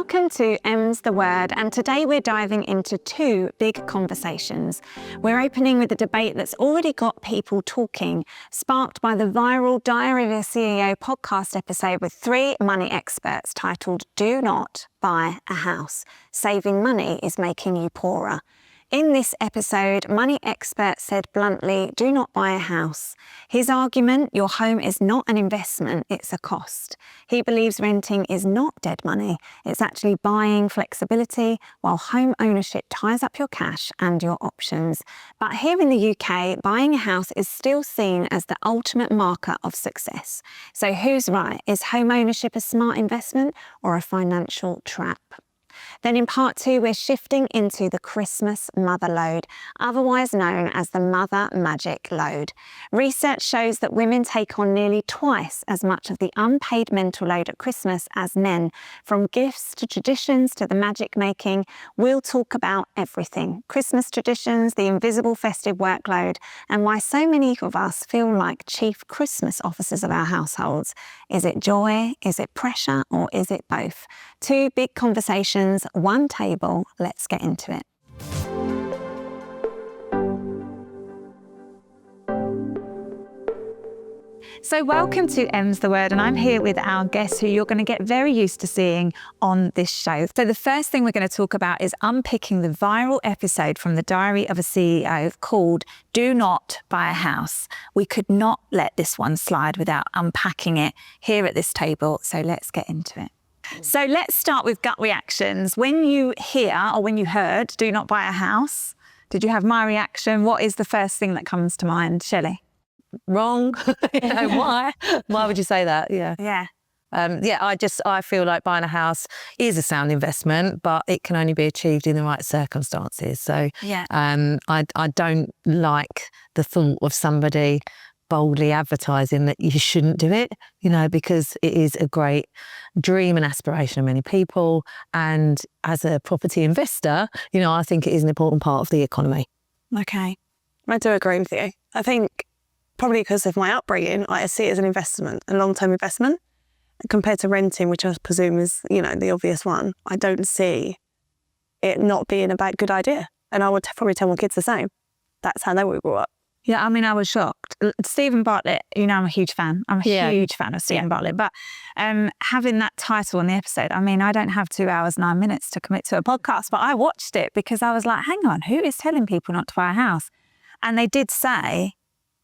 Welcome to M's the Word, and today we're diving into two big conversations. We're opening with a debate that's already got people talking, sparked by the viral Diary of a CEO podcast episode with three money experts titled Do Not Buy a House. Saving money is making you poorer. In this episode, money expert said bluntly, do not buy a house. His argument, your home is not an investment, it's a cost. He believes renting is not dead money, it's actually buying flexibility, while home ownership ties up your cash and your options. But here in the UK, buying a house is still seen as the ultimate marker of success. So who's right? Is home ownership a smart investment or a financial trap? Then in part two, we're shifting into the Christmas mother load, otherwise known as the mother magic load. Research shows that women take on nearly twice as much of the unpaid mental load at Christmas as men. From gifts to traditions to the magic making, we'll talk about everything. Christmas traditions, the invisible festive workload, and why so many of us feel like chief Christmas officers of our households. Is it joy? Is it pressure? Or is it both? Two big conversations, one table. Let's get into it. So welcome to M's the Word, and I'm here with our guests who you're going to get very used to seeing on this show. So the first thing we're going to talk about is unpicking the viral episode from the Diary of a CEO called Do Not Buy a House. We could not let this one slide without unpacking it here at this table, so let's get into it. So let's start with gut reactions. When you hear or when you heard Do Not Buy a House, did you have my reaction? What is the first thing that comes to mind, Shelley? Wrong. Why? Why would you say that? Yeah. I feel like buying a house is a sound investment, but it can only be achieved in the right circumstances. So I don't like the thought of somebody boldly advertising that you shouldn't do it, because it is a great dream and aspiration of many people. And as a property investor, I think it is an important part of the economy. Okay. I do agree with you. I think probably because of my upbringing, I see it as an investment, a long-term investment, compared to renting, which I presume is, the obvious one. I don't see it not being a good idea. And I would probably tell my kids the same. That's how they were brought up. Yeah, I mean, I was shocked. Stephen Bartlett, I'm a huge fan. I'm a huge fan of Stephen Bartlett. But having that title in the episode, I mean, I don't have 2 hours, 9 minutes to commit to a podcast, but I watched it because I was like, hang on, who is telling people not to buy a house? And they did say,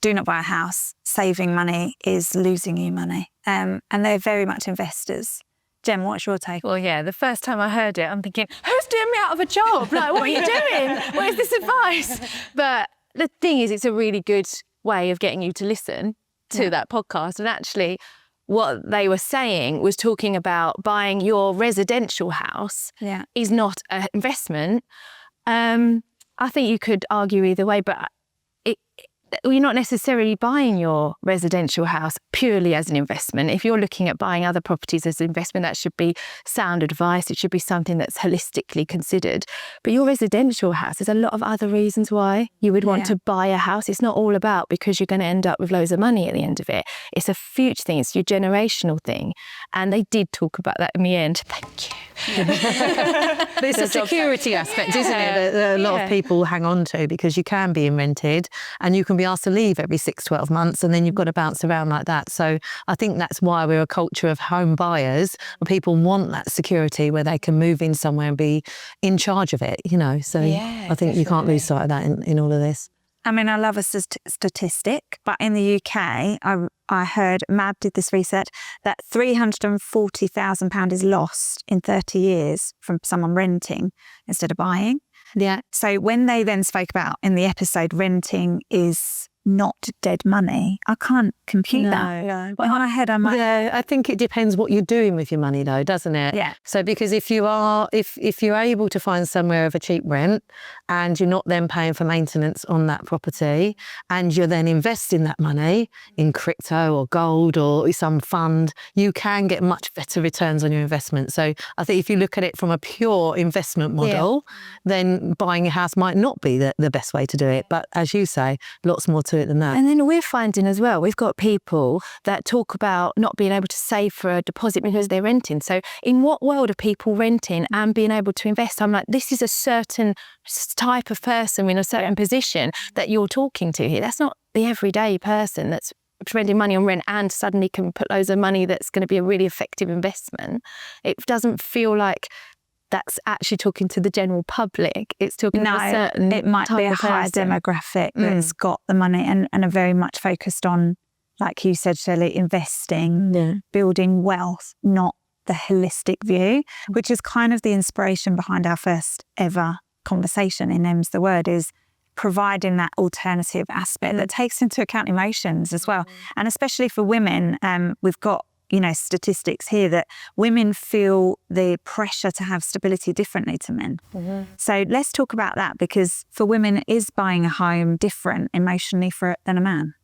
do not buy a house. Saving money is losing you money. And they're very much investors. Jem, what's your take? Well, yeah, the first time I heard it, I'm thinking, who's doing me out of a job? Like, what are you doing? Where's this advice? But the thing is, it's a really good way of getting you to listen to that podcast. And actually, what they were saying was talking about buying your residential house is not an investment. I think you could argue either way, but you're not necessarily buying your residential house purely as an investment. If you're looking at buying other properties as an investment, that should be sound advice. It should be something that's holistically considered. But your residential house, there's a lot of other reasons why you would want to buy a house. It's not all about because you're going to end up with loads of money at the end of it. It's a future thing. It's your generational thing. And they did talk about that in the end. Thank you. But it's a security aspect, isn't it, that a lot of people hang on to, because you can be rented and you can be asked to leave every 6-12 months, and then you've got to bounce around like that. So I think that's why we're a culture of home buyers. People want that security where they can move in somewhere and be in charge of it, So I think you can't lose sight of that in all of this. I mean, I love a statistic, but in the UK, I heard MAB did this research that £340,000 is lost in 30 years from someone renting instead of buying. Yeah. So when they then spoke about in the episode, renting is not dead money, I can't compute that. No. But in my head, I'm like... Yeah, I think it depends what you're doing with your money though, doesn't it? Yeah. So because if you're able to find somewhere of a cheap rent and you're not then paying for maintenance on that property, and you're then investing that money in crypto or gold or some fund, you can get much better returns on your investment. So I think if you look at it from a pure investment model, then buying a house might not be the best way to do it. But as you say, lots more to it than that. And then we're finding as well, we've got people that talk about not being able to save for a deposit because they're renting. So in what world are people renting and being able to invest? I'm like, this is a certain type of person in a certain position that you're talking to here. That's not the everyday person that's spending money on rent and suddenly can put loads of money that's going to be a really effective investment. It doesn't feel like that's actually talking to the general public. It's talking to a certain it might be a higher demographic that's got the money and are very much focused on, like you said, Shelley, investing, building wealth, not the holistic view, which is kind of the inspiration behind our first ever conversation in M's the Word, is providing that alternative aspect that takes into account emotions as well. And especially for women, we've got, statistics here that women feel the pressure to have stability differently to men. So let's talk about that, because for women, is buying a home different emotionally than a man?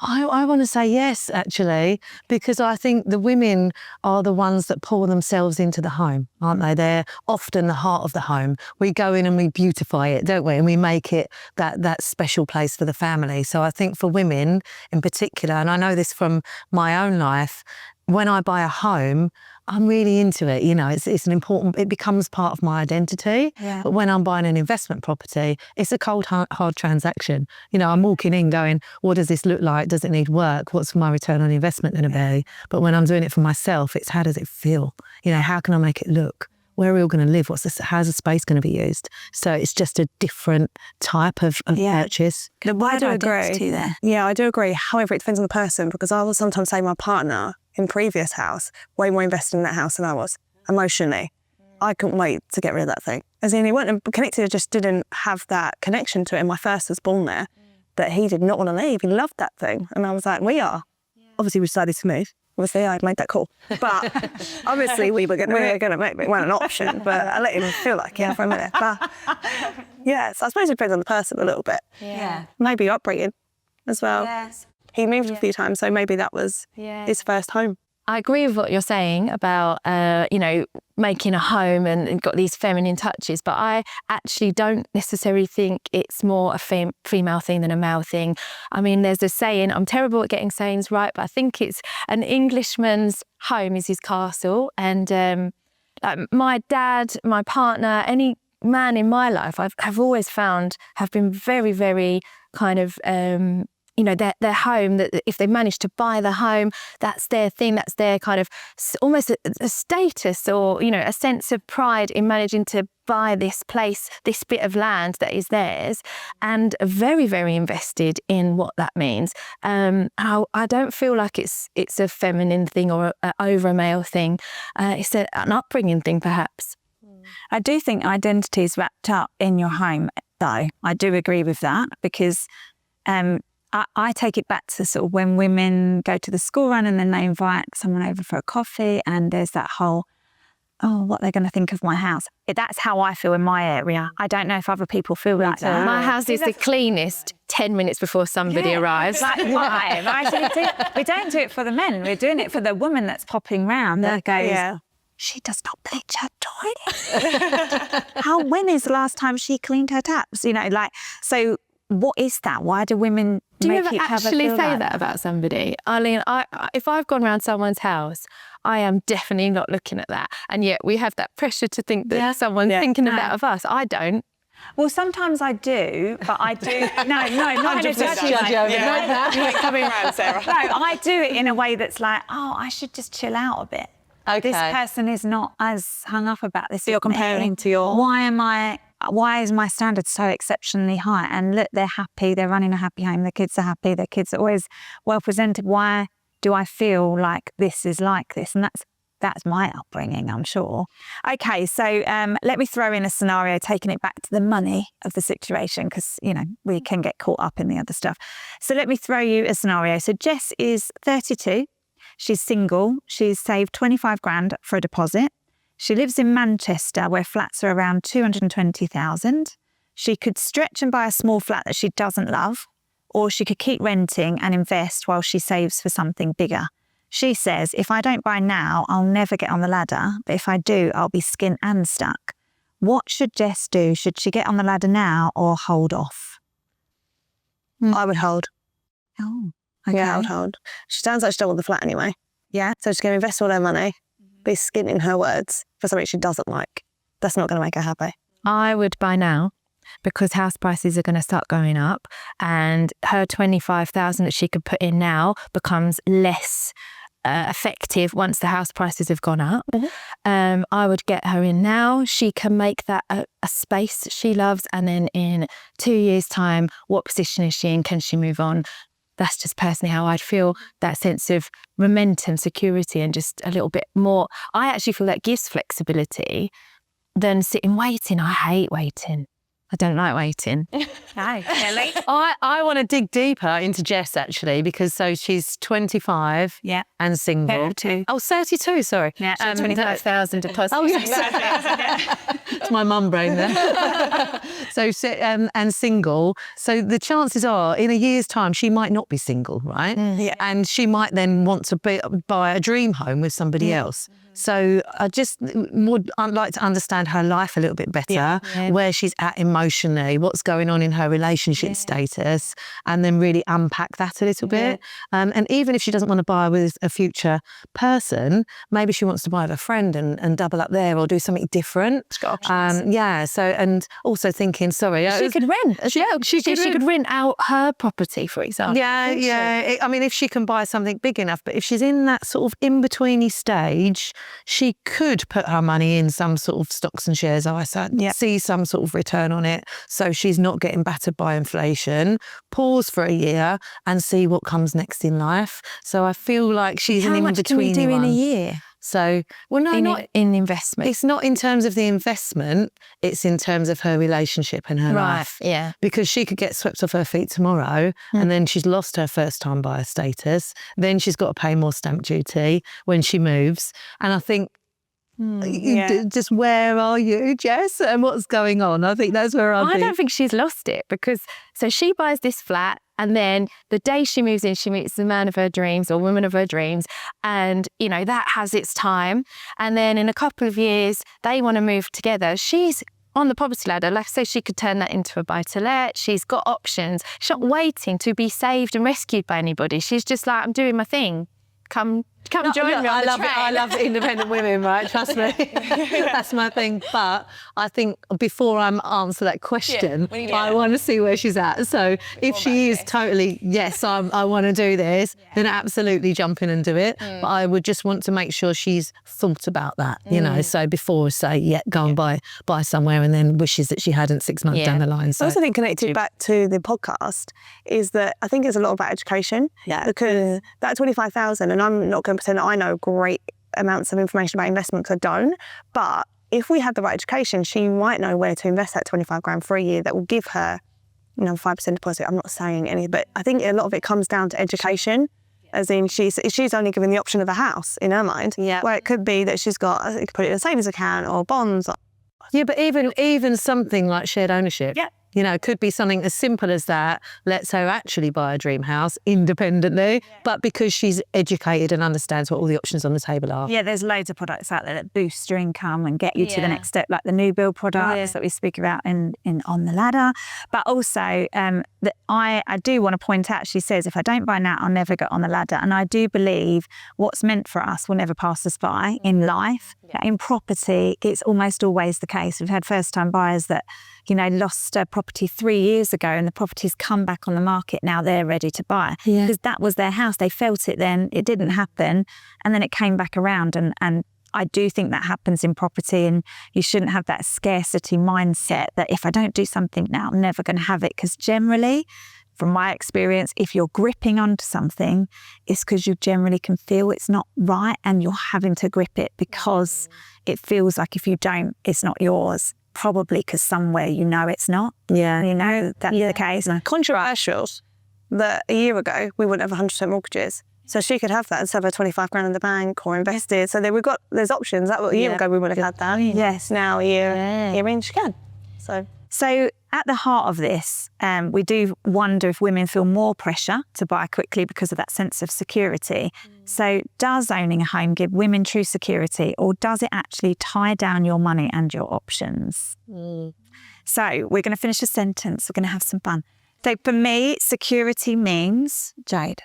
I want to say yes, actually, because I think the women are the ones that pour themselves into the home, aren't they? They're often the heart of the home. We go in and we beautify it, don't we? And we make it that special place for the family. So I think for women in particular, and I know this from my own life, when I buy a home, I'm really into it. It's an important, it becomes part of my identity. Yeah. But when I'm buying an investment property, it's a cold, hard transaction. I'm walking in going, what does this look like? Does it need work? What's my return on investment going to be? But when I'm doing it for myself, it's how does it feel? How can I make it look? Where are we all going to live? How's the space going to be used? So it's just a different type of purchase. The word I do identity agree. there. Yeah, I do agree. However, it depends on the person, because I will sometimes say my partner in previous house, way more invested in that house than I was emotionally. I couldn't wait to get rid of that thing. As in, he wasn't connected, I just didn't have that connection to it. And my first was born there, but he did not want to leave. He loved that thing. And I was like, we are. Obviously, we decided to move. Obviously, I'd made that call. But obviously, we were going to make it weren't an option. But I let him feel like, for a minute. But yeah, so I suppose it depends on the person a little bit. Yeah. Maybe upbringing as well. Yes. He moved a few times, so maybe that was his first home. I agree with what you're saying about, making a home and got these feminine touches, but I actually don't necessarily think it's more a female thing than a male thing. I mean, there's a saying, I'm terrible at getting sayings right, but I think it's an Englishman's home is his castle. And my dad, my partner, any man in my life, I've always found have been very, very kind of... their home, that if they manage to buy the home, that's their thing, that's their kind of almost a status or, a sense of pride in managing to buy this place, this bit of land that is theirs, and are very, very invested in what that means. I don't feel like it's a feminine thing or over a male thing. It's an upbringing thing, perhaps. I do think identity is wrapped up in your home, though. I do agree with that, because I take it back to sort of when women go to the school run and then they invite someone over for a coffee, and there's that whole, what they're going to think of my house. That's how I feel in my area. I don't know if other people feel like that. My house is the cleanest 10 minutes before somebody arrives. Like five. We don't do it for the men. We're doing it for the woman that's popping round that goes, she does not bleach her toilet. When is the last time she cleaned her taps? So what is that? Why do women make each other actually feel say like that about somebody? Eileen, if I've gone around someone's house, I am definitely not looking at that. And yet we have that pressure to think that someone's thinking of that of us. I don't. Well, sometimes I do, but I do... No, not in a judgy way. You're coming around, Sarah. No, I do it in a way that's like, I should just chill out a bit. Okay. This person is not as hung up about this. So you're comparing to your... Why is my standard so exceptionally high? And look, they're happy, they're running a happy home, their kids are happy, their kids are always well presented. Why do I feel like this is like this? And that's my upbringing, I'm sure. Okay, so let me throw in a scenario, taking it back to the money of the situation, because, we can get caught up in the other stuff. So let me throw you a scenario. So Jess is 32, she's single, she's saved 25 grand for a deposit. She lives in Manchester, where flats are around 220,000. She could stretch and buy a small flat that she doesn't love, or she could keep renting and invest while she saves for something bigger. She says, if I don't buy now, I'll never get on the ladder, but if I do, I'll be skin and stuck. What should Jess do? Should she get on the ladder now or hold off? I would hold. Oh, okay. Yeah, I would hold. She sounds like she don't want the flat anyway. Yeah. So she's going to invest all her money, be skint in her words, for something she doesn't like. That's not going to make her happy. I would buy now because house prices are going to start going up, and her 25,000 that she could put in now becomes less effective once the house prices have gone up. I would get her in now. She can make that a space she loves, and then in 2 years' time, what position is she in? Can she move on? That's just personally how I'd feel, that sense of momentum, security, and just a little bit more. I actually feel that gives flexibility than sitting waiting. I hate waiting. I don't like waiting. I want to dig deeper into Jess, actually, because so she's 25 and single. 32. Oh, 32, sorry. Yeah, 25,000 deposit. Oh, yes. It's my mum brain there. And single. So the chances are in a year's time, she might not be single, right? Yeah. And she might then want to buy a dream home with somebody else. So I just I'd like to understand her life a little bit better, where she's at emotionally, what's going on in her relationship status, and then really unpack that a little bit. And even if she doesn't want to buy with a future person, maybe she wants to buy with a friend and double up there or do something different. She's got options. So, and also thinking, She could rent as well. She could rent out her property, for example. I mean, if she can buy something big enough, but if she's in that sort of in-betweeny stage, she could put her money in some sort of stocks and shares ISA, see some sort of return on it, so she's not getting battered by inflation, pause for a year and see what comes next in life. So I feel like she's an in-betweeny one. How much can you do in a year? So, well, no, not in investment. It's not in terms of the investment, it's in terms of her relationship and her life. Yeah. Because she could get swept off her feet tomorrow and then she's lost her first time buyer status. Then she's got to pay more stamp duty when she moves. And I think, just where are you, Jess? And what's going on? I think that's where I don't think she's lost it, because so she buys this flat, and then the day she moves in, she meets the man of her dreams or woman of her dreams. And, you know, that has its time. And then in a couple of years, they want to move together. She's on the property ladder. Like I say, she could turn that into a buy-to-let. She's got options. She's not waiting to be saved and rescued by anybody. She's just like, I'm doing my thing. Come join me on the train. I love independent women, right? Trust me. That's my thing. But I think before I answer that question, I want to see where she's at. So if she is totally, yes, I want to do this, then absolutely jump in and do it. But I would just want to make sure she's thought about that, you know. So before say, go and buy somewhere, and then wishes that she hadn't 6 months down the line. So I also think connected back to the podcast is that I think it's a lot about education. Yeah. Because that 25,000, and I'm not going to pretend that I know great amounts of information about investment, because I don't, but if we had the right education, she might know where to invest that 25 grand for a year that will give her, 5% deposit. I'm not saying any, but I think a lot of it comes down to education, as in she's only given the option of a house in her mind, where it could be that she's got, you could put it in a savings account or bonds. Yeah, but even something like shared ownership. Yeah. It could be something as simple as that lets her actually buy a dream house independently, but because she's educated and understands what all the options on the table are. Yeah, there's loads of products out there that boost your income and get you to the next step, like the new build products that we speak about in On the Ladder. But also, that I do want to point out, she says, if I don't buy now, I'll never get on the ladder. And I do believe what's meant for us will never pass us by in life. In property, it's almost always the case. We've had first-time buyers that, lost a property 3 years ago, and the property's come back on the market. Now they're ready to buy because that was their house. They felt it then, it didn't happen, and then it came back around. And I do think that happens in property, and you shouldn't have that scarcity mindset that if I don't do something now, I'm never going to have it. Because generally, from my experience, if you're gripping onto something, it's because you generally can feel it's not right, and you're having to grip it because it feels like if you don't, it's not yours. Probably because somewhere it's not. Yeah. That's the case. Controversial that a year ago we wouldn't have 100% mortgages. So she could have that and have her 25 grand in the bank or invested. So there's options. That a year ago we would have had that. Yes, now a year in she can. So at the heart of this, we do wonder if women feel more pressure to buy quickly because of that sense of security. So does owning a home give women true security, or does it actually tie down your money and your options? So we're going to finish a sentence. We're going to have some fun. So for me, security means Jade.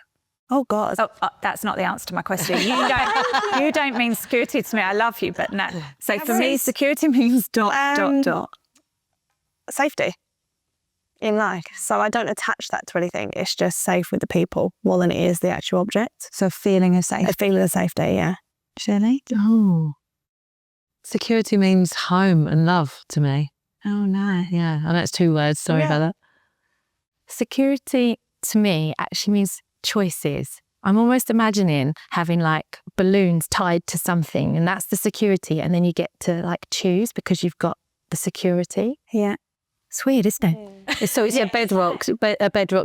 Oh God. Oh, that's not the answer to my question. You don't mean security to me. I love you, but no. So for me, security means ... Safety in life. So I don't attach that to anything. It's just safe with the people more than it is the actual object. So a feeling of safety. A feeling of safety, yeah. Shirley? Oh. Security means home and love to me. Oh, no. Yeah, I know it's 2 words. Sorry about that. Security to me actually means choices. I'm almost imagining having like balloons tied to something, and that's the security, and then you get to like choose because you've got the security. Yeah. It's weird, isn't it? So it's a bedrock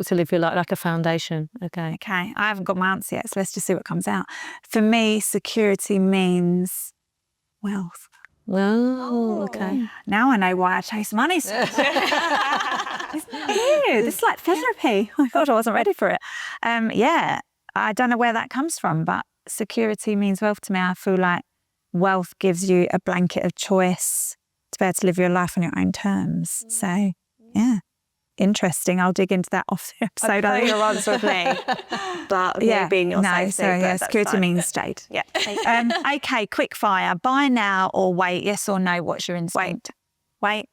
to live your life, like a foundation. Okay. Okay. I haven't got my answer yet, so let's just see what comes out. For me, security means wealth. Oh, okay. Now I know why I chase money. Isn't it weird? It's like therapy. Oh my God, I wasn't ready for it. Yeah, I don't know where that comes from, but security means wealth to me. I feel like wealth gives you a blanket of choice to be able to live your life on your own terms. So, yeah, interesting. I'll dig into that off the episode. I think your answer with me, but yeah, being your safety. So yeah, security means Jade. Yeah. Okay, quick fire. Buy now or wait? Yes or no? What's your instinct? Wait.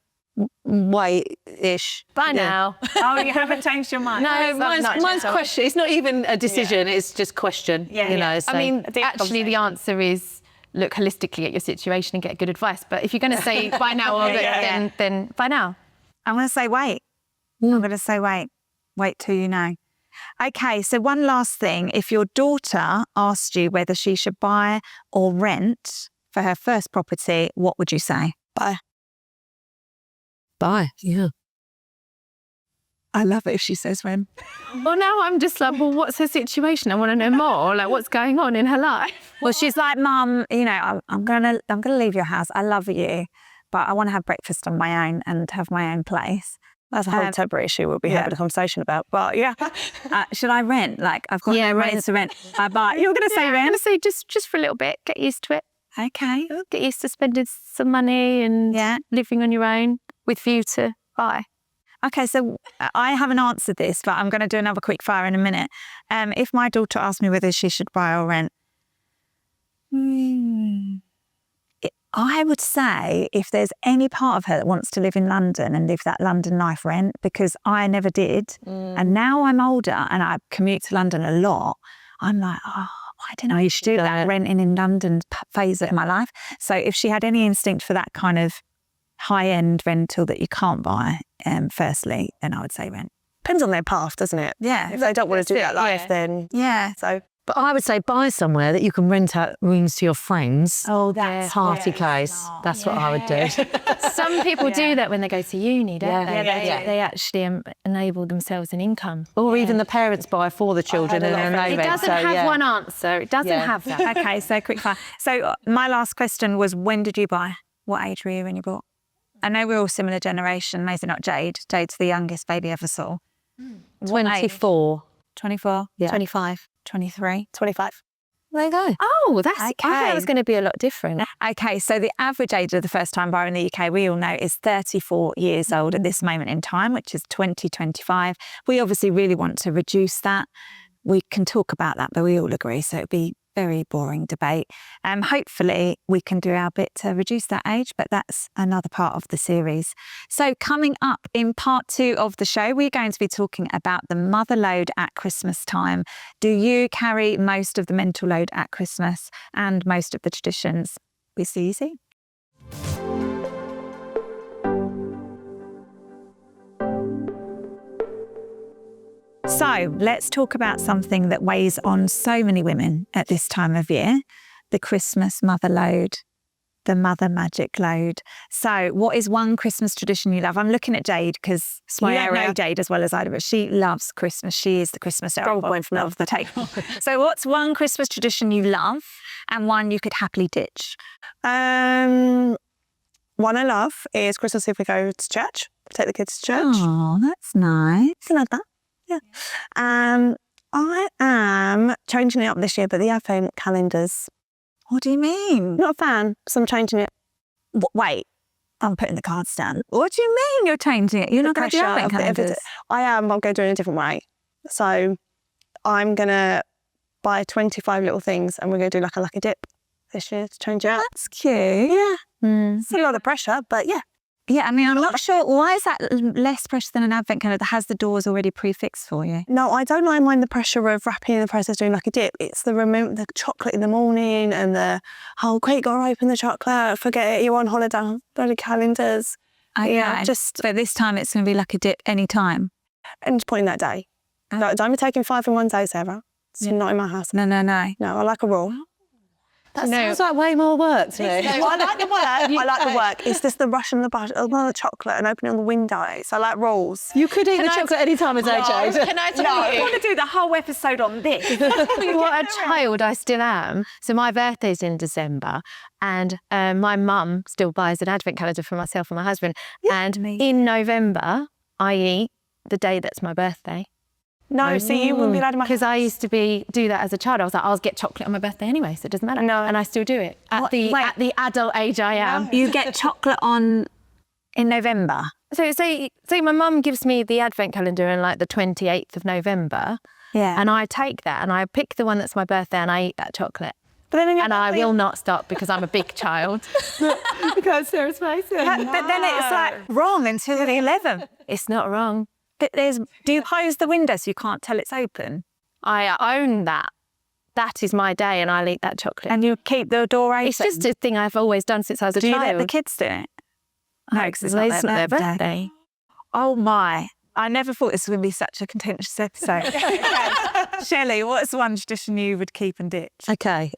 Wait-ish. By now. Oh, you haven't changed your mind? No, mine's question. It's not even a decision. It's just question. Yeah, you know. So. I mean, actually, the answer is look holistically at your situation and get good advice. But if you're going to say buy now or then buy now. I'm going to say wait. I'm going to say wait. Wait till you know. Okay, so one last thing. If your daughter asked you whether she should buy or rent for her first property, what would you say? Buy. Yeah. I love it if she says when. Well, now I'm just like, well, what's her situation? I want to know more. Like, what's going on in her life? Well, she's like, Mum, you know, I'm gonna leave your house. I love you, but I want to have breakfast on my own and have my own place. That's a whole temporary issue we'll be having a conversation about. But yeah. Should I rent? Like, I've got no money to rent. I buy. You're going to say I'm rent? going to say just for a little bit. Get used to it. Okay. Get used to spending some money and living on your own with view to buy. Okay, so I haven't answered this, but I'm going to do another quick fire in a minute. If my daughter asked me whether she should buy or rent, I would say if there's any part of her that wants to live in London and live that London life, rent, because I never did. And now I'm older and I commute to London a lot. I'm like, oh, why didn't I used to do that renting in London phase in my life? So if she had any instinct for that kind of high-end rental that you can't buy, firstly, then I would say rent. Depends on their path, doesn't it? Yeah. If they don't want to do that life, then... Yeah. So... But I would say buy somewhere that you can rent out rooms to your friends. Oh, that's party case. That's what I would do. Some people do that when they go to uni, don't they? They actually enable themselves an income. Or even the parents buy for the children and then they It rent. doesn't have one answer. It doesn't have that. Okay, so quick fire. So my last question was, when did you buy? What age were you when you bought? I know we're all similar generation, maybe not Jade. Jade's the youngest baby ever saw. 24. 24? Yeah. 25. 23? 25. There you go. Oh, that's Okay. I thought it was going to be a lot different. Okay, so the average age of the first-time buyer in the UK, we all know, is 34 years old at this moment in time, which is 2025. We obviously really want to reduce that. We can talk about that, but we all agree, so it'd be very boring debate. Hopefully we can do our bit to reduce that age, but that's another part of the series. So coming up in part 2 of the show, we're going to be talking about the mother load at Christmas time. Do you carry most of the mental load at Christmas and most of the traditions? We see you soon. So let's talk about something that weighs on so many women at this time of year, the Christmas mother load, the mother magic load. So what is one Christmas tradition you love? I'm looking at Jade because you don't know Jade as well as I do, but she loves Christmas. She is the Christmas elf of the table. So what's one Christmas tradition you love and one you could happily ditch? One I love is Christmas Eve we go to church, take the kids to church. Oh, that's nice. I love that. Yeah. I am changing it up this year, but the advent calendars. What do you mean? Not a fan, so I'm changing it. Wait, I'm putting the cards down. What do you mean you're changing it? You're not going to do advent calendars? I am. I'm going to do it in a different way. So I'm going to buy 25 little things and we're going to do like a lucky dip this year to change it up. That's cute. Yeah. It's a lot of pressure, but yeah. Yeah, I mean, I'm not sure. Why is that less pressure than an advent calendar that has the doors already prefixed for you? No, I don't mind the pressure of wrapping in the process doing like a dip. It's the chocolate in the morning and quick, got to open the chocolate, forget it, you're on holiday, bloody calendars. Yeah, but this time it's going to be like a dip any time. And just point in that day. No, don't be taking 5 in one day, Sarah. It's not in my house. No. No, I like a rule. That sounds like way more work to me. I like the work. I like the work. It's just the rush and the chocolate and opening on the windows. I like rules. You could eat the chocolate any time of day, Jade. Can I tell you? I want to do the whole episode on this. What a child I still am. So my birthday's in December and my mum still buys an advent calendar for myself and my husband. And in November, I eat the day that's my birthday. No, see, you wouldn't be allowed in my house. Because I used to do that as a child. I was like, I'll get chocolate on my birthday anyway, so it doesn't matter. No. And I still do it at the adult age I am. You get chocolate in November. So say my mum gives me the advent calendar on like the 28th of November. Yeah. And I take that and I pick the one that's my birthday and I eat that chocolate. But then And I will not stop because I'm a big child. Because Sarah's face. But then it's like wrong until the 11th. It's not wrong. But do you close the window so you can't tell it's open? I own that. That is my day and I'll eat that chocolate. And you keep the door open? It's just a thing I've always done since I was a Do you child. let the kids do it? No, because it's Well, not their birthday. Oh my. I never thought this would be such a contentious episode. Shelley, what's one tradition you would keep and ditch? Okay.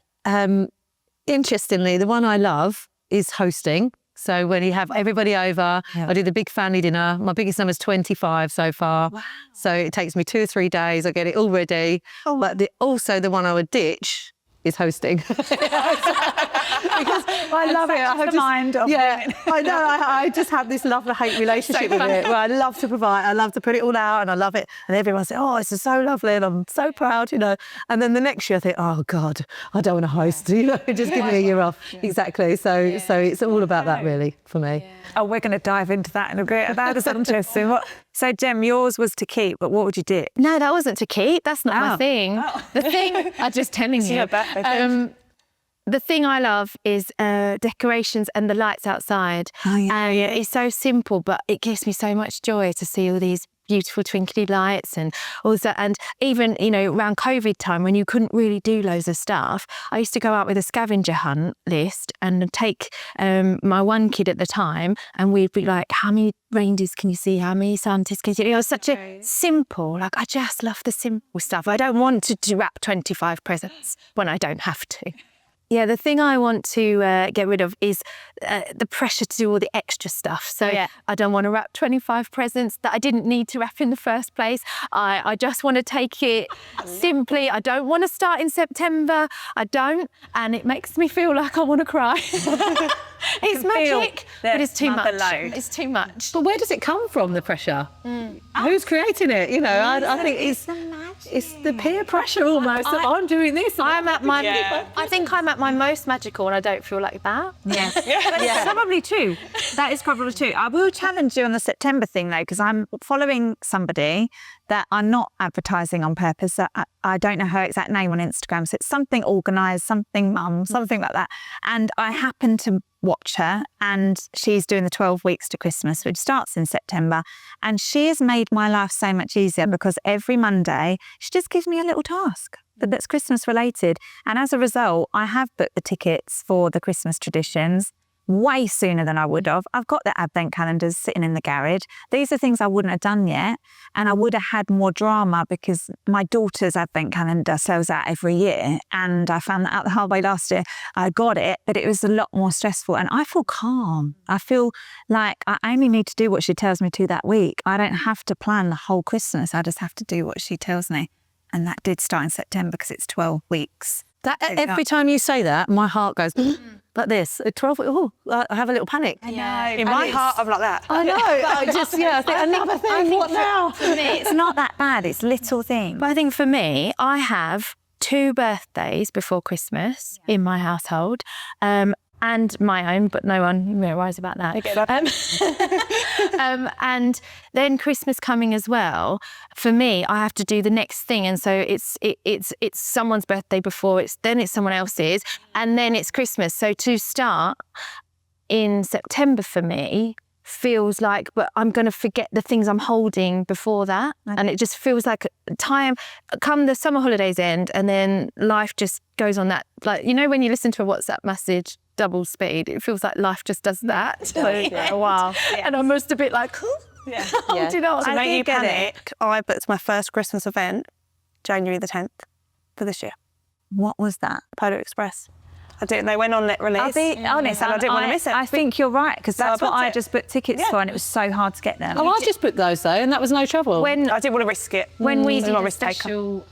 Interestingly, the one I love is hosting. So when you have everybody over, I do the big family dinner. My biggest number's 25 so far. Wow. So it takes me 2 or 3 days. I get it all ready. Oh. But also the one I would ditch is hosting. Because I love it. I know. I just have this love-hate relationship with it where I love to provide. I love to put it all out and I love it. And everyone says, oh, this is so lovely and I'm so proud, And then the next year I think, oh, God, I don't want to host, just give me a year off. Yeah. Exactly. So it's all about that really for me. Yeah. Oh, we're going to dive into that in a bit. That is interesting. So, Jem, yours was to keep, but what would you do? No, that wasn't to keep. That's not my thing. Oh. The thing, I'm just telling you. The thing I love is decorations and the lights outside. Oh, yeah. It's so simple, but it gives me so much joy to see all these beautiful twinkly lights and also, and even, around COVID time when you couldn't really do loads of stuff, I used to go out with a scavenger hunt list and take my one kid at the time and we'd be like, how many reindeers can you see? How many Santas can you see? It was such a simple, I just love the simple stuff. I don't want to wrap 25 presents when I don't have to. Yeah, the thing I want to get rid of is the pressure to do all the extra stuff. So I don't want to wrap 25 presents that I didn't need to wrap in the first place. I just want to take it simply. I don't want to start in September. I don't. And it makes me feel like I want to cry. It's magic, but it's too much. It's too much. But where does it come from, the pressure? Who's creating it? I think it's the peer pressure almost that I'm doing this. I think I'm at my most magical and I don't feel like that. Yes. That's probably true. That is probably true. I will challenge you on the September thing though, because I'm following somebody that I'm not advertising on purpose. I don't know her exact name on Instagram. So it's something organised, something mum, something like that. And I happen to watch her and she's doing the 12 weeks to Christmas, which starts in September. And she has made my life so much easier because every Monday she just gives me a little task that's Christmas related. And as a result, I have booked the tickets for the Christmas traditions way sooner than I would have. I've got the advent calendars sitting in the garage. These are things I wouldn't have done yet. And I would have had more drama because my daughter's advent calendar sells out every year. And I found that out the hard way last year. I got it, but it was a lot more stressful. And I feel calm. I feel like I only need to do what she tells me to that week. I don't have to plan the whole Christmas. I just have to do what she tells me. And that did start in September because it's 12 weeks. Every time you say that, my heart goes like this. At 12, I have a little panic. I know. In my heart, I'm like that. I know. I just, I think another thing. What now? For me, it's not that bad. It's little things. But I think for me, I have 2 birthdays before Christmas in my household. and my own, but no one worries about that. And then Christmas coming as well. For me, I have to do the next thing, and so it's someone's birthday before it's someone else's, and then it's Christmas. So to start in September for me feels like, but I'm going to forget the things I'm holding before that. Okay. And it just feels like time, come the summer holidays end, and then life just goes on that, like, you know, when you listen to a WhatsApp message double speed, it feels like life just does that. Yeah. Wow. Yeah. And I'm just a bit like, yeah. Do you know what I do panic. I booked my first Christmas event January the 10th for this year. What was that? Polar Express. I did. They went on let release. I'll be honest, and I didn't want to miss it. I think you're right, because that's what I just booked tickets for, and it was so hard to get them. Oh, I just booked those though, and that was no trouble. When I didn't want to risk it. When we did a special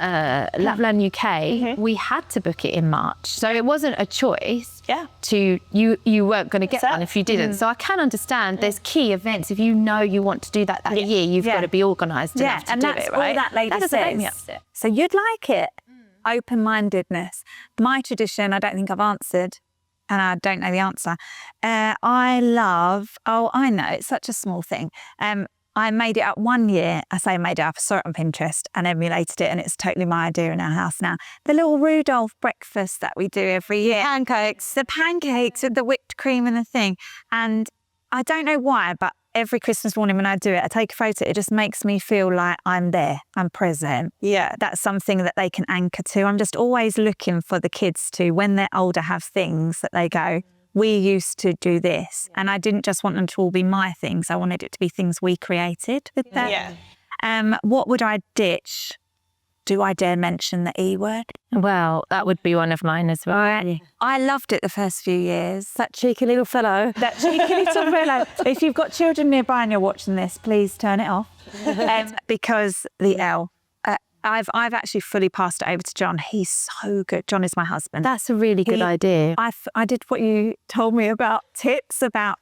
Loveland UK, we had to book it in March, so it wasn't a choice. Yeah. You weren't going to get one if you didn't. So I can understand there's key events. If you know you want to do that year, you've got to be organised enough to do it, right? All that lady that doesn't make me says. upset. So you'd like it. Open-mindedness. My tradition, I don't think I've answered, and I don't know the answer. I know, it's such a small thing. I made it up one year. I say made it up, I saw it on Pinterest and emulated it, and it's totally my idea in our house now. The little Rudolph breakfast that we do every year. The pancakes with the whipped cream and the thing. And I don't know why, but every Christmas morning when I do it, I take a photo. It just makes me feel like I'm there, I'm present. Yeah, that's something that they can anchor to. I'm just always looking for the kids to, when they're older, have things that they go, we used to do this. And I didn't just want them to all be my things. I wanted it to be things we created with them. Yeah. What would I ditch? Do I dare mention the E word? Well, that would be one of mine as well. I loved it the first few years. That cheeky little fellow. That cheeky little fellow. If you've got children nearby and you're watching this, please turn it off. Because the L. I've actually fully passed it over to John. He's so good. John is my husband. That's a really good idea. I did what you told me about tips, about,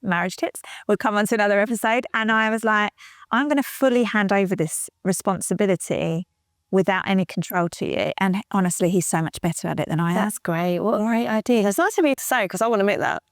marriage tips. We'll come on to another episode. And I was like, I'm going to fully hand over this responsibility without any control to you. And honestly, he's so much better at it than I am. That's great. What a great idea. It's nice of me to say, because I want to admit that.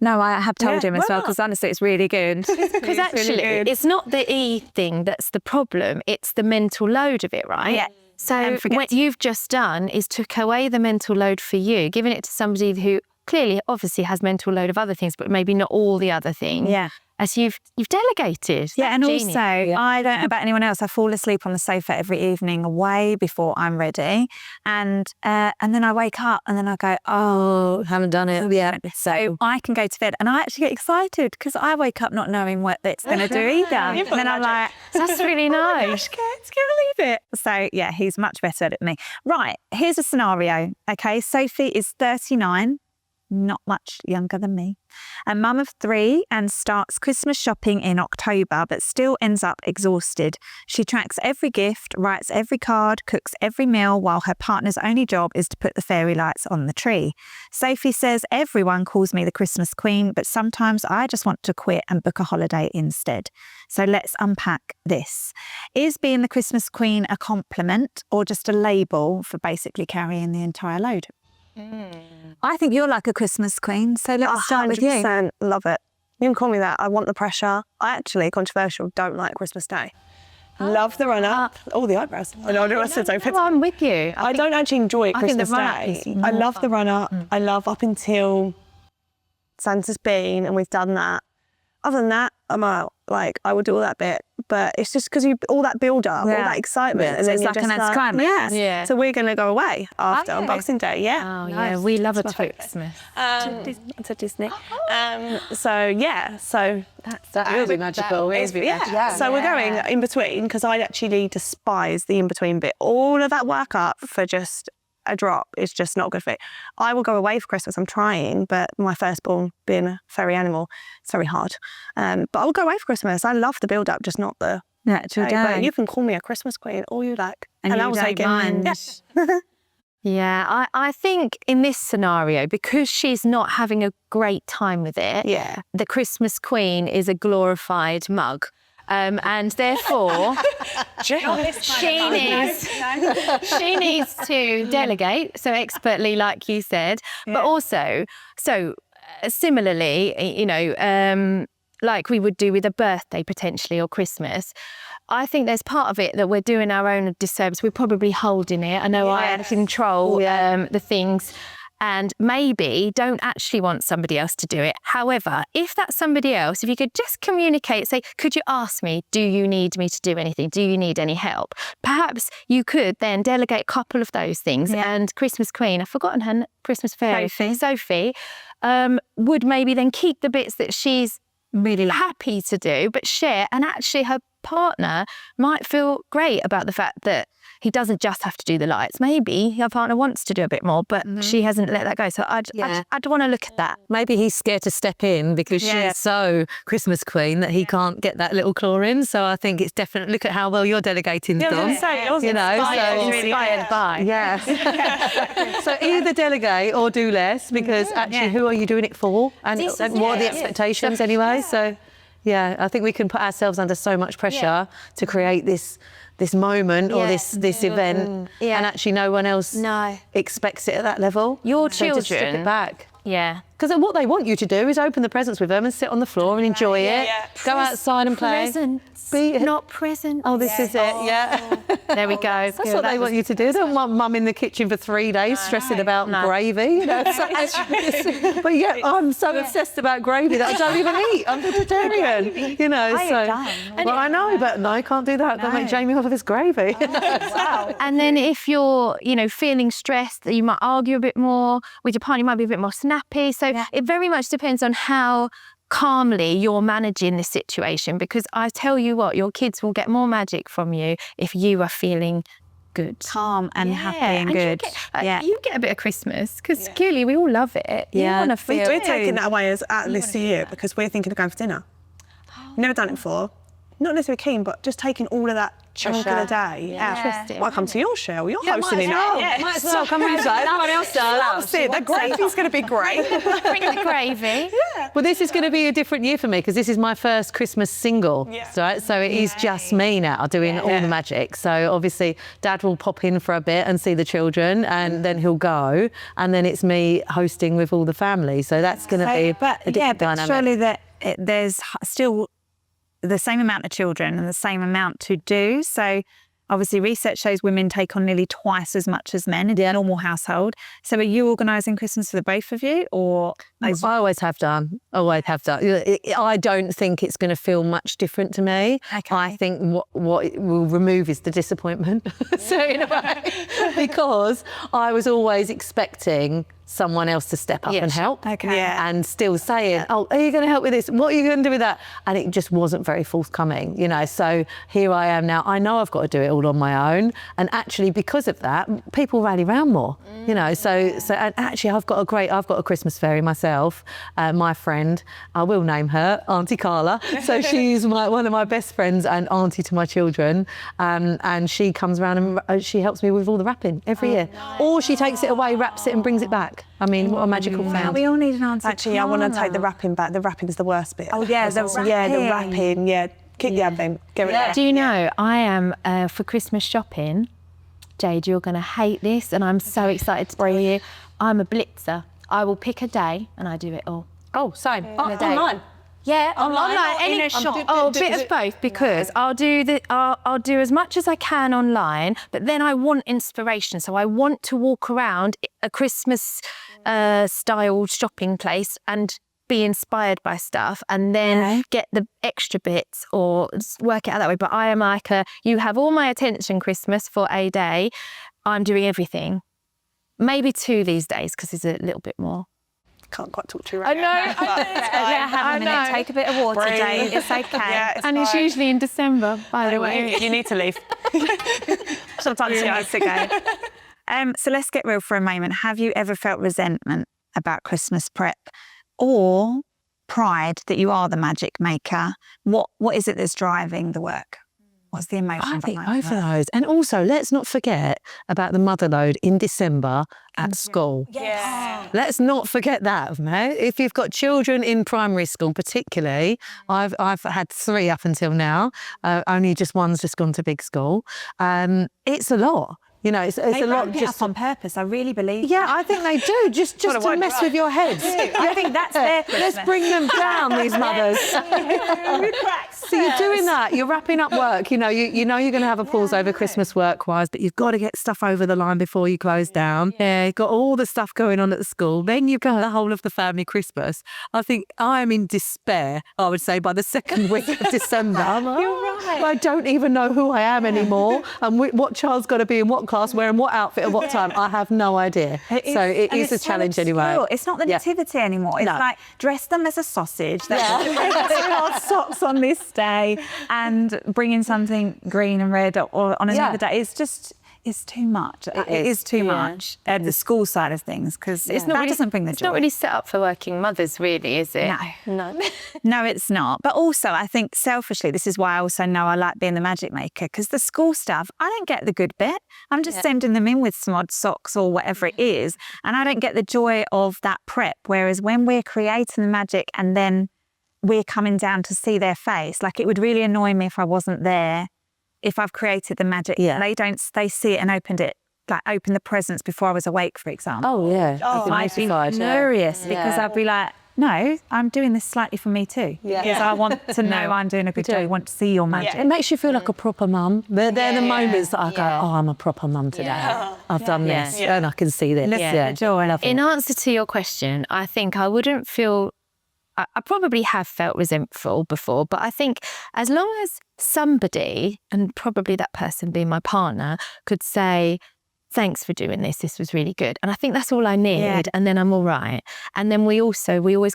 No, I have told him as well, because honestly, it's really good. Because actually, it's not the E thing that's the problem. It's the mental load of it, right? Yeah. So what you've just done is took away the mental load for you, giving it to somebody who clearly, obviously has mental load of other things, but maybe not all the other things. Yeah. As you've delegated. Yeah, and genius. also, I don't know about anyone else, I fall asleep on the sofa every evening way before I'm ready. And then I wake up and then I go, oh, Haven't done it. Yeah. So I can go to bed and I actually get excited because I wake up not knowing what it's going to do either. And then I'm like, that's really nice. Can't believe it. So yeah, he's much better at me. Right, here's a scenario. Okay, Sophie is 39. Not much younger than me, a mum of 3 and starts Christmas shopping in October, but still ends up exhausted. She tracks every gift, writes every card, cooks every meal, while her partner's only job is to put the fairy lights on the tree. Sophie says, everyone calls me the Christmas Queen, but sometimes I just want to quit and book a holiday instead. So let's unpack this. Is being the Christmas Queen a compliment or just a label for basically carrying the entire load? I think you're like a Christmas queen, so let's start with you. 100% love it. You can call me that. I want the pressure. I actually, controversial, don't like Christmas Day. Love the run-up. All the eyebrows. I'm with you. I don't actually enjoy Christmas Day. I love the run-up. I love up until Santa's been and we've done that. Other than that, I'm out. Like, I would do all that bit. But it's just because all that build-up, all that excitement. And so then it's you're like just an anticlimax. yeah. So we're going to go away after on Boxing Day, Oh, yeah. We love a Christmas. To Disney. So, yeah. So that will be magical. So we're going in between, because I actually despise the in-between bit. All of that work up for just a drop is just not good for it. I will go away for Christmas. I'm trying, but my firstborn being a furry animal, it's very hard. But I will go away for Christmas. I love the build-up, just not the actual day. But you can call me a Christmas queen all you like. And I will take it. Yeah, I think in this scenario, because she's not having a great time with it, the Christmas Queen is a glorified mug. and therefore she needs to delegate so expertly, like you said, but also similarly, you know, like we would do with a birthday potentially or Christmas. I think there's part of it that we're doing our own disservice. We're probably holding it. I know I control the things. And maybe don't actually want somebody else to do it. However, if that's somebody else, if you could just communicate, say, could you ask me, do you need me to do anything? Do you need any help? Perhaps you could then delegate a couple of those things. And Christmas Queen, I've forgotten her, Christmas Fairy, Sophie, would maybe then keep the bits that she's really happy to do, but share. And actually her partner might feel great about the fact that he doesn't just have to do the lights. Maybe her partner wants to do a bit more, but she hasn't let that go. So I'd want to look at that. Maybe he's scared to step in because she's so Christmas Queen that he can't get that little claw in. So I think it's definitely, look at how well you're delegating, Dom. You know, Inspired by. Yeah. So either delegate or do less, because actually who are you doing it for? And what are the expectations anyway? So yeah, I think we can put ourselves under so much pressure to create this moment or this event, and actually no one else expects it at that level. Your so children, just strip it back. Yeah. Because what they want you to do is open the presents with them and sit on the floor and enjoy it. Go outside and play. Presents, not presents. Oh, this is it. There we go. That's what they want you to do. They don't want mum in the kitchen for 3 days stressing about gravy. You know, but yeah, I'm so obsessed about gravy that I don't even eat. I'm vegetarian. You know, well, I know, but no, I can't do that. Don't make Jamie off of this gravy. And then if you're, you know, feeling stressed, you might argue a bit more with your partner. You might be a bit more snappy. So it very much depends on how calmly you're managing this situation, because I tell you what, your kids will get more magic from you if you are feeling good, calm and happy and good. You get a bit of Christmas because clearly we all love it. You want to feel. We're taking that away as at this year because we're thinking of going for dinner. Never done it before. Not necessarily keen, but just taking all of that chunk of the day out. Interesting. Might come to your show. You're hosting it now. Might as well come inside. No one else does. The gravy's going to be great. Bring the gravy. Well, this is going to be a different year for me because this is my first Christmas single, right? So it is just me now doing all the magic. So obviously Dad will pop in for a bit and see the children, and then he'll go, and then it's me hosting with all the family. So that's going to be a different dynamic. Surely there's still the same amount of children and the same amount to do. So obviously research shows women take on nearly twice as much as men in a normal household. So are you organising Christmas for the both of you, or? I always have done. I don't think it's going to feel much different to me. Okay. I think what it will remove is the disappointment. So in a way, because I was always expecting someone else to step up and help. Okay. And still saying, oh, are you going to help with this? What are you going to do with that? And it just wasn't very forthcoming, you know. So here I am now. I know I've got to do it all on my own. And actually, because of that, people rally around more, you know. So and actually, I've got a Christmas fairy myself, my friend. I will name her Auntie Carla. So she's one of my best friends and auntie to my children. And she comes around and she helps me with all the wrapping every year. Or she takes it away, wraps it and brings it back. I mean, what a magical found. We all need an answer. Actually, I want to take the wrapping back. The wrapping is the worst bit. Oh yeah, the wrapping. Yeah, kick the oven. Get rid of it. Do you know, I am for Christmas shopping, Jade, you're going to hate this, and I'm so excited to tell you, I'm a blitzer. I will pick a day and I do it all. Oh, same. Online. Yeah, online, in a shop. A bit of both, because I'll do as much as I can online, but then I want inspiration. So I want to walk around a Christmas style shopping place and be inspired by stuff, and then get the extra bits or work it out that way. But I am like you have all my attention Christmas for a day. I'm doing everything. Maybe 2 these days because it's a little bit more. Can't quite talk to you right I know. Let her have a minute. Take a bit of water, Jade. It's okay. Yeah, It's usually in December, by the way. You need to leave. Sometimes you have to go. So let's get real for a moment. Have you ever felt resentment about Christmas prep, or pride that you are the magic maker? What is it that's driving the work? What's the emotion I think behind both that? of those. And also, let's not forget about the mother load in December at school. Yes. Let's not forget that, mate. If you've got children in primary school, particularly, I've had 3 up until now. Only just one's just gone to big school. It's a lot. You know, it's They a lot. ramp it Just up on purpose. I really believe. yeah, I think they do. Just to wind mess you with your heads. I think that's their Christmas. Let's bring them down, these mothers. So you're doing that. You're wrapping up work. You know, you're going to have a pause over Christmas work-wise, but you've got to get stuff over the line before you close down. Yeah, you've got all the stuff going on at the school. Then you've got the whole of the family Christmas. I think I am in despair, I would say, by the second week of December. You're right. I don't even know who I am anymore and what child's got to be in what class, wearing what outfit at what time. I have no idea. It is a challenge anyway. It's not the nativity anymore. It's No. like, dress them as a sausage. Hot socks on this day and bring in something green and red or on another day. It's too much. It is too much at the school side of things because It's not really, doesn't bring the it's joy. not really set up for working mothers, really, is it? No. No, it's not. But also, I think selfishly, this is why I also know I like being the magic maker because the school stuff, I don't get the good bit. I'm just sending them in with some odd socks or whatever it is. And I don't get the joy of that prep. Whereas when we're creating the magic and then we're coming down to see their face, like it would really annoy me if I wasn't there. If I've created the magic, they see it and opened the presents before I was awake, for example. Oh, yeah. I'd be furious because I'd be like, no, I'm doing this slightly for me too. Because I want to know I'm doing a good job. I want to see your magic. It makes you feel like a proper mum. They're the moments that I go, oh, I'm a proper mum today. I've done this and I can see this. Look at the joy. I love it. In answer to your question, I think I wouldn't feel, I probably have felt resentful before, but I think as long as somebody, and probably that person being my partner, could say, thanks for doing this, this was really good. And I think that's all I need. And then I'm all right. And then we always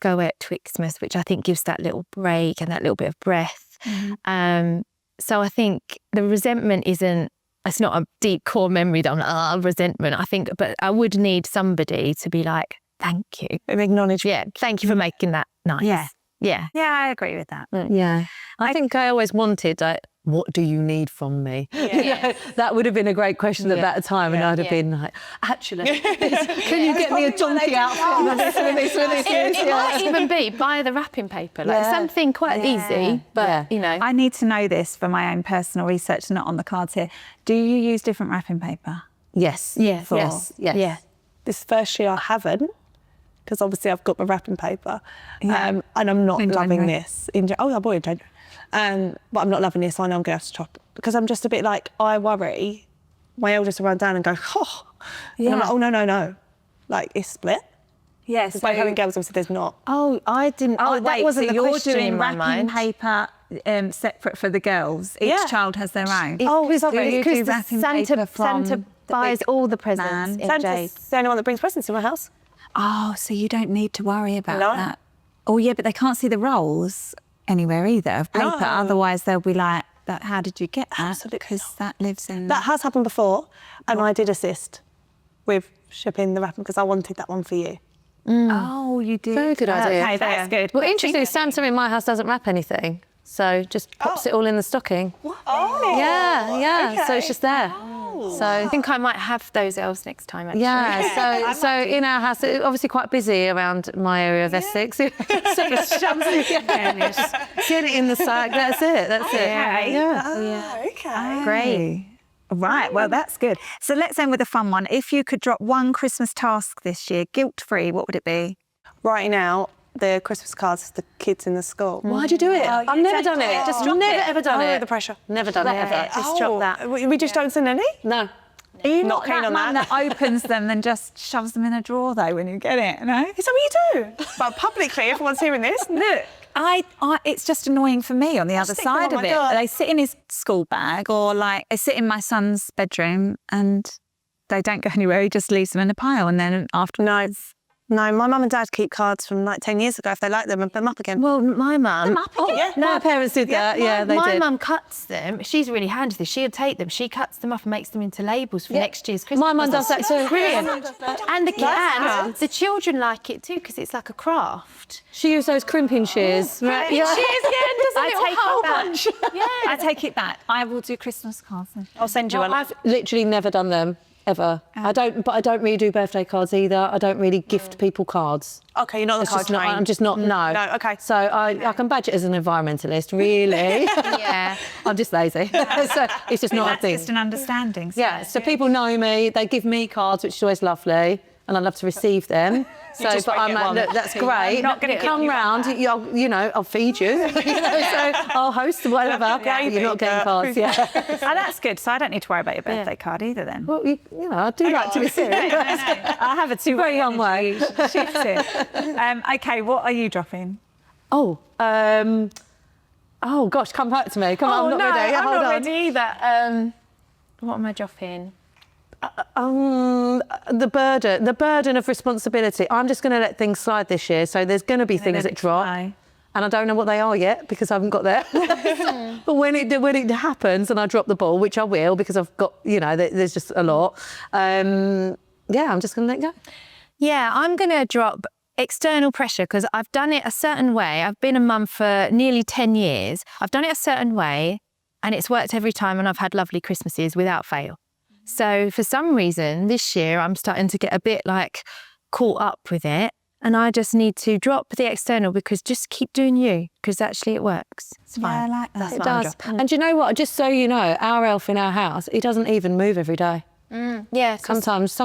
go away at Twixmas, which I think gives that little break and that little bit of breath. So I think the resentment it's not a deep core memory that I'm like, resentment. I think, but I would need somebody to be like, thank you. And acknowledge. Yeah, thank you for making that nice. Yeah, I agree with that. Yeah. I think I always wanted, like, what do you need from me? You know, that would have been a great question at that time. And I'd have been like, actually, can you get me a donkey outfit? It might even be buy the wrapping paper, like something quite easy, but you know. I need to know this for my own personal research, not on the cards here. Do you use different wrapping paper? Yes. Yes. This first year I haven't, because obviously I've got my wrapping paper, and I'm not loving this. I bought it in January, but I'm not loving this. I know I'm going to have to chop because I'm just a bit like, I worry my eldest will run down and go, and I'm like, oh no, like it's split. Yes. Because by having girls, obviously there's not. Oh, I didn't. Oh, that wasn't the you're question doing in my wrapping mind. paper separate for the girls. Each child has their own. Because Santa buys all the presents man. in Santa's Jade. the only one that brings presents in my house. Oh, so you don't need to worry about No. that. Oh, yeah, but they can't see the rolls anywhere either of paper. No. Otherwise, they'll be like, how did you get that? Absolutely Because that lives in... That has happened before, and I did assist with shipping the wrapping because I wanted that one for you. Oh, you did. Very good idea. Okay, that's good. Well, interesting, Santa in my house doesn't wrap anything. So just pops it all in the stocking. Oh. Yeah. So it's just there. So I think I might have those elves next time, actually. yeah, so in our house, it's obviously quite busy around my area of Essex. So just shoves it in, just get it in the sack. That's it. Okay. Great. Right, well, that's good. So let's end with a fun one. If you could drop one Christmas task this year, guilt-free, what would it be? Writing out the Christmas cards to the kids in the school. Why'd you do it? I've never done it. Just never ever done it. The pressure. Never done it ever. Just drop that. We just don't send any? No. Are you Not keen that on mum that. opens them and just shoves them in a drawer, though, when you get it, no? Is that what you do? But publicly, everyone's hearing this. Look, it's just annoying for me on the other stick them side on of my it. door. They sit in his school bag or like they sit in my son's bedroom and they don't go anywhere. He just leaves them in a pile and then after No, my mum and dad keep cards from like 10 years ago if they like them and put them up again. Well, my mum. My parents did that. Yeah, they My did. mum cuts them. She's really handy with this. She'll take them. She cuts them up and makes them into labels for next year's Christmas. My mum does that too. Brilliant. And the children like it too because it's like a craft. She used those crimping shears. Right? Shears, does a little hole punch. Yeah. I take it back. I will do Christmas cards. I'll send you one. I've literally never done them. Ever. I don't really do birthday cards either. I don't really gift people cards. Okay, you're not the card trained. I'm just not, no. No, okay. So I can badge it as an environmentalist, really. Yeah. I'm just lazy. So it's just not a thing. Just an understanding. Yeah, so people know me, they give me cards, which is always lovely, and I love to receive them. So, but I'm like, look, that's great. I'm not going to come round, I'll feed you. So I'll host whatever. You're not getting cards, Oh, that's good. So I don't need to worry about your birthday card either then. Well, I do like to be seen. I have a two-way Very way. Shift it. Okay, what are you dropping? Oh gosh, come back to me. Come on, I'm not ready. I'm Hold not on. ready either. What am I dropping? The burden of responsibility. I'm just going to let things slide this year. So there's going to be things that drop, and I don't know what they are yet because I haven't got there. But when it happens and I drop the ball, which I will because I've got, there's just a lot. I'm just going to let go. Yeah, I'm going to drop external pressure because I've done it a certain way. I've been a mum for nearly 10 years. I've done it a certain way and it's worked every time and I've had lovely Christmases without fail. So for some reason this year I'm starting to get a bit like caught up with it and I just need to drop the external because just keep doing you because actually it works. It's fine. I like that. It does. And do you know what? Just so you know, our elf in our house, he doesn't even move every day. Yeah. Sometimes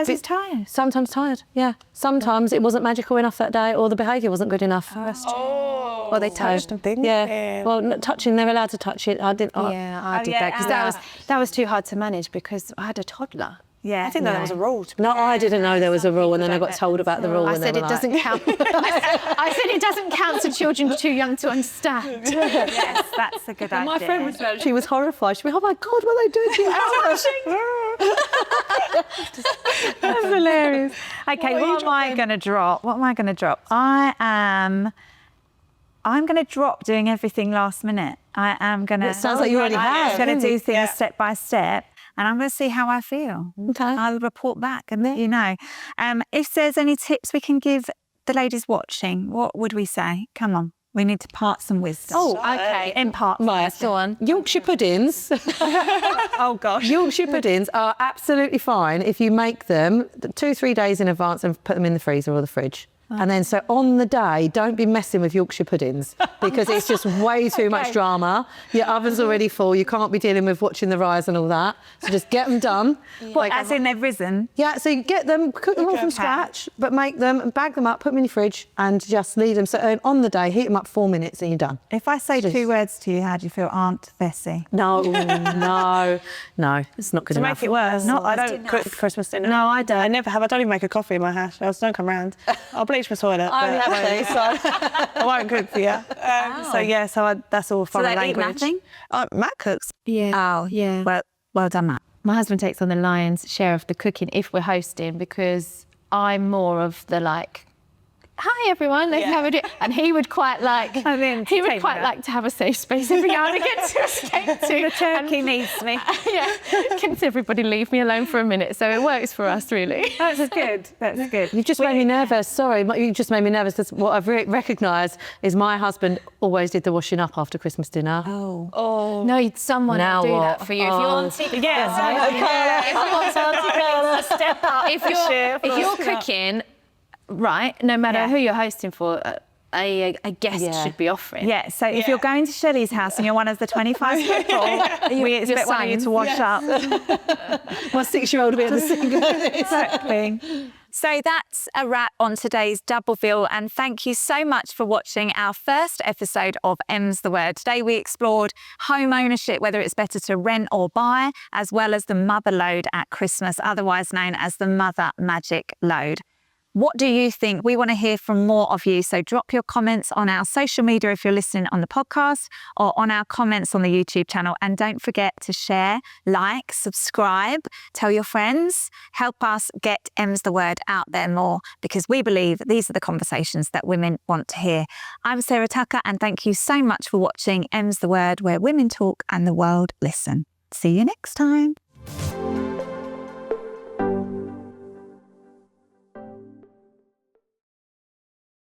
he's tired. Sometimes tired, yeah. Sometimes it wasn't magical enough that day or the behaviour wasn't good enough. Well, they touched. Yeah. Well, touching, they're allowed to touch it. I didn't. Yeah, I did that because that was too hard to manage because I had a toddler. Yeah, I think that was a rule. No, I didn't know there was a rule, and then I got told about the rule. I and said they it were like, doesn't count. I said it doesn't count to children too young to understand. Yes, that's a good idea. My friend was there, she was horrified. She went, "Oh my God, what are they doing to you?" That's hilarious. Okay, what am I going to drop? I'm going to drop doing everything last minute. I am going to... It sounds like you already have. I'm going to do things step by step and I'm going to see how I feel. Okay. I'll report back and let you know. If there's any tips we can give the ladies watching, what would we say? Come on. We need to part some wisdom. Oh, okay. Impart. Right, Go on. Yorkshire puddings. Oh, gosh. Yorkshire puddings are absolutely fine if you make them 2-3 days in advance and put them in the freezer or the fridge. And then, so on the day, don't be messing with Yorkshire puddings because it's just way too much drama. Your oven's already full. You can't be dealing with watching the rise and all that. So just get them done. What, as in they've risen? Yeah, so you get them, cook them all from scratch, but make them and bag them up, put them in your fridge and just leave them. So on the day, heat them up 4 minutes and you're done. If I say 2 words to you, how do you feel, Aunt Bessie? No, it's not good To enough. make it worse, I don't cook Christmas dinner. No, I don't. I never have. I don't even make a coffee in my house. Else don't come round. I'll bleach my toilet. I'm but lovely, so I won't cook for you. That's all foreign they eat language. nothing? Matt cooks. Yeah. Oh, Yeah. Well done, Matt. My husband takes on the lion's share of the cooking if we're hosting because I'm more of the like, hi everyone, let's have a drink. And he would quite like to have a safe space every now and again to escape to. The turkey needs me. Yeah. Can everybody leave me alone for a minute? So it works for us really. That's good. That's good. You've just made me nervous. Sorry, you just made me nervous because what I've recognised is my husband always did the washing up after Christmas dinner. Oh. No, someone Now will do what? that for you. If you're on TV, Yes. if you want someone to step up, if you're cooking, right, no matter who you're hosting for, a guest should be offering. Yeah, so if you're going to Shelley's house and you're one of the 25 people, we expect one of you to wash up. My 6-year-old will be able to sing. Exactly. So that's a wrap on today's Double Bill, and thank you so much for watching our first episode of M's the Word. Today we explored home ownership, whether it's better to rent or buy, as well as the mother load at Christmas, otherwise known as the mother magic load. What do you think? We want to hear from more of you. So drop your comments on our social media if you're listening on the podcast, or on our comments on the YouTube channel. And don't forget to share, like, subscribe, tell your friends, help us get M's the Word out there more, because we believe these are the conversations that women want to hear. I'm Sarah Tucker, and thank you so much for watching M's the Word, where women talk and the world listen. See you next time.